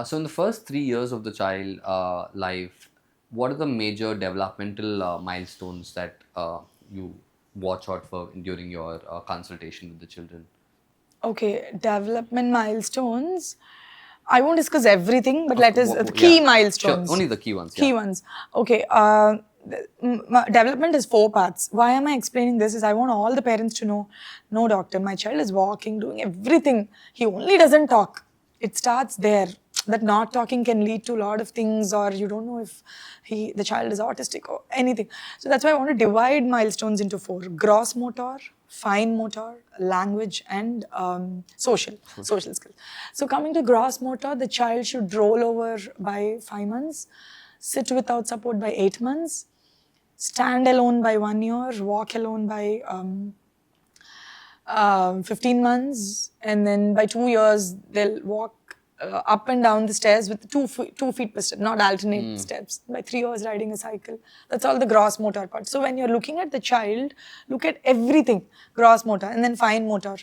So in the first 3 years of the child life, what are the major developmental milestones that you watch out for during your consultation with the children? Okay, development milestones. I won't discuss everything, but let us the key Yeah, milestones. sure. Only the key ones. Key Yeah. ones. Okay. Development is 4 parts. Why am I explaining this? Is I want all the parents to know. No, doctor, my child is walking, doing everything. He only doesn't talk. It starts there. That not talking can lead to a lot of things, or you don't know if the child is autistic or anything. So that's why I want to divide milestones into 4: gross motor, fine motor, language, and social skills. So coming to gross motor, the child should roll over by 5 months, sit without support by 8 months, stand alone by 1 year, walk alone by 15 months, and then by 2 years they'll walk up and down the stairs with 2 feet per step, not alternate steps. By 3 years riding a cycle. That's all the gross motor part. So when you're looking at the child, look at everything, gross motor, and then fine motor.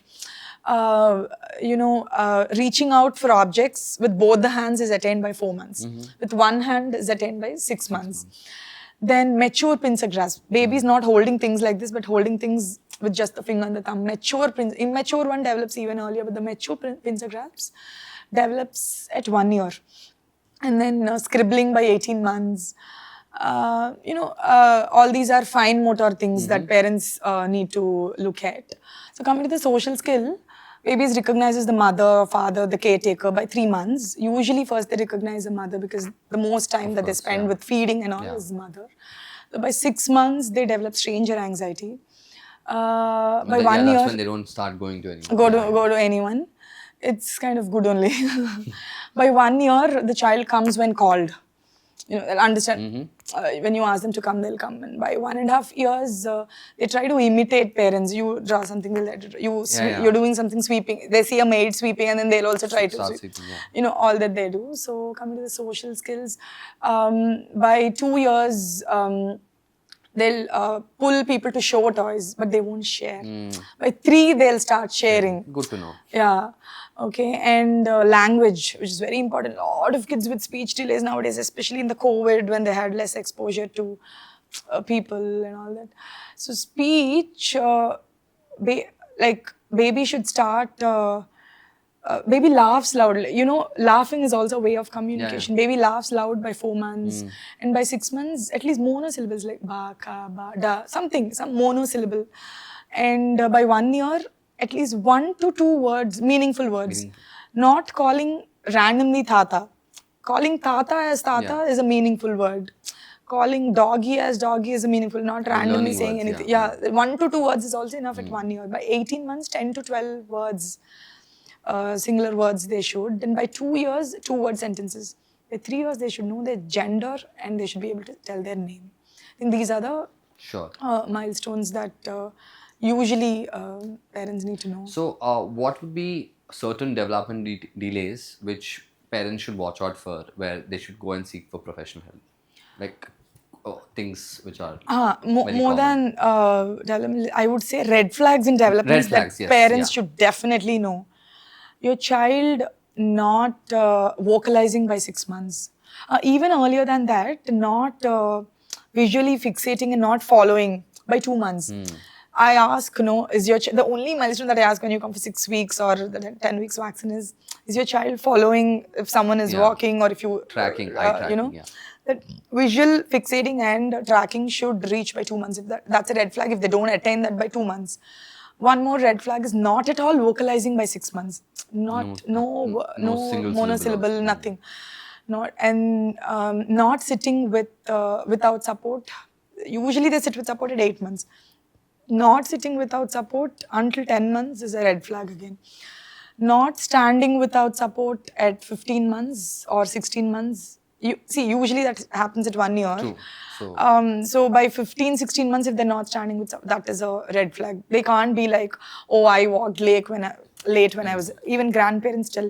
Reaching out for objects with both the hands is attained by 4 months. With one hand is attained by 6 months. Then mature pincer grasp. Baby's not holding things like this, but holding things with just the finger and the thumb. Immature one develops even earlier, but the mature pincer grasp develops at 1 year. And then scribbling by 18 months. All these are fine motor things that parents need to look at. So coming to the social skill, babies recognizes the mother, father, the caretaker by 3 months. Usually first they recognize the mother because the most time that they spend with feeding and all is mother. So by 6 months they develop stranger anxiety. By 1 year, that's when they don't start going to anyone. Go to anyone. It's kind of good only. By 1 year, the child comes when called. They'll understand. When you ask them to come, they'll come. And by 1.5 years, they try to imitate parents. You draw something, you're doing something sweeping. They see a maid sweeping, and then they'll also try to sweep. All that they do. So coming to the social skills, by 2 years, they'll pull people to show toys, but they won't share. By 3, they'll start sharing. Good to know. Yeah. Okay. And language, which is very important. A lot of kids with speech delays nowadays, especially in the COVID when they had less exposure to people and all that. So speech, baby should start... baby laughs loudly. Laughing is also a way of communication. Baby laughs loud by 4 months. And by 6 months, at least monosyllables like ba, ka, ba, da, some monosyllable. And by 1 year, at least 1 to 2 words, meaningful words. Not calling randomly tata. Calling tata as tata is a meaningful word. Calling doggy as doggy is a meaningful, not randomly saying words, anything. 1 to 2 words is also enough at 1 year. By 18 months, 10 to 12 words. Singular words they should. Then by 2 years, 2-word sentences. By 3 years, they should know their gender and they should be able to tell their name. I think these are the milestones that usually parents need to know. So what would be certain development delays which parents should watch out for, where they should go and seek for professional help? Like things which are more than development, I would say red flags in development that parents should definitely know. Your child not vocalizing by 6 months. Even earlier than that, not visually fixating and not following by 2 months. I ask, is your the only milestone that I ask when you come for 6 weeks or the 10 weeks vaccine is your child following if someone is walking or if you... Tracking, eye tracking, That visual fixating and tracking should reach by 2 months. If that's a red flag if they don't attain that by 2 months. One more red flag is not at all vocalizing by 6 months. No monosyllable, nothing. Not sitting without support. Usually they sit with support at 8 months. Not sitting without support until 10 months is a red flag again. Not standing without support at 15 months or 16 months. Usually that happens at 1 year. True. So by 15, 16 months, if they're not standing with, that is a red flag. They can't be like, oh, I walked late when I was, even grandparents tell,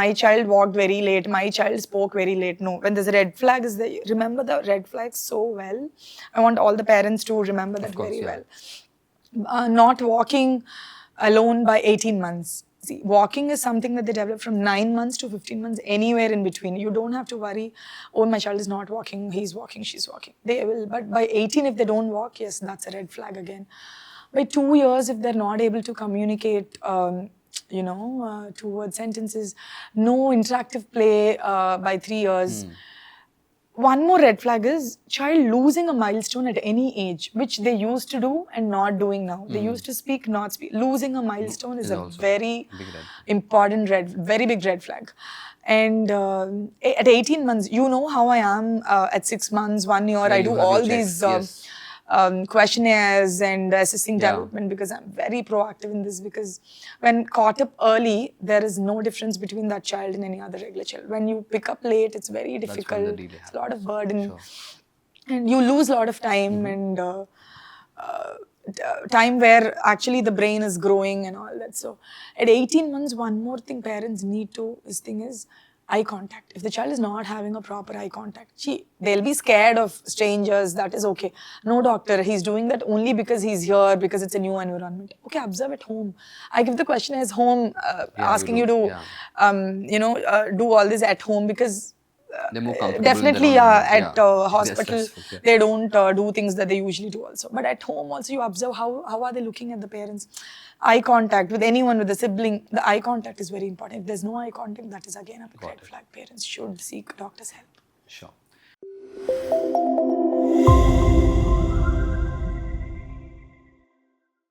my child walked very late, my child spoke very late. No, when there's a red flag, remember the red flags so well. I want all the parents to remember that very well. Not walking alone by 18 months. See, walking is something that they develop from 9 months to 15 months, anywhere in between. You don't have to worry, oh, my child is not walking, he's walking, she's walking. They will, but by 18, if they don't walk, yes, that's a red flag again. By 2 years, if they're not able to communicate, two word sentences, no interactive play by 3 years. One more red flag is child losing a milestone at any age, which they used to do and not doing now. They used to speak, not speak. Losing a milestone is a also very big red. important very big red flag. And at 18 months, you know how I am at 6 months, 1 year, Yeah, I you do have your all checks, these yes. questionnaires and assessing Yeah. development, because I'm very proactive in this, because when caught up early, there is no difference between that child and any other regular child. When you pick up late, it's very That's when the difficult. delay It's a lot of happens. burden. Sure. And you lose a lot of time and time where actually the brain is growing and all that. So at 18 months, one more thing parents need to, this thing is eye contact. If the child is not having a proper eye contact, they'll be scared of strangers, that is okay. No, doctor, he's doing that only because he's here, because it's a new environment. Okay, observe at home. I give the questionnaires home, asking you to, do all this at home, because They're more comfortable definitely, in their own yeah, environment. at They're hospital, specific, yeah. they don't do things that they usually do also. But at home also, you observe how are they looking at the parents. Eye contact with anyone, with a sibling, the eye contact is very important. If there's no eye contact, that is again a big red flag. Parents should seek doctor's help. Sure.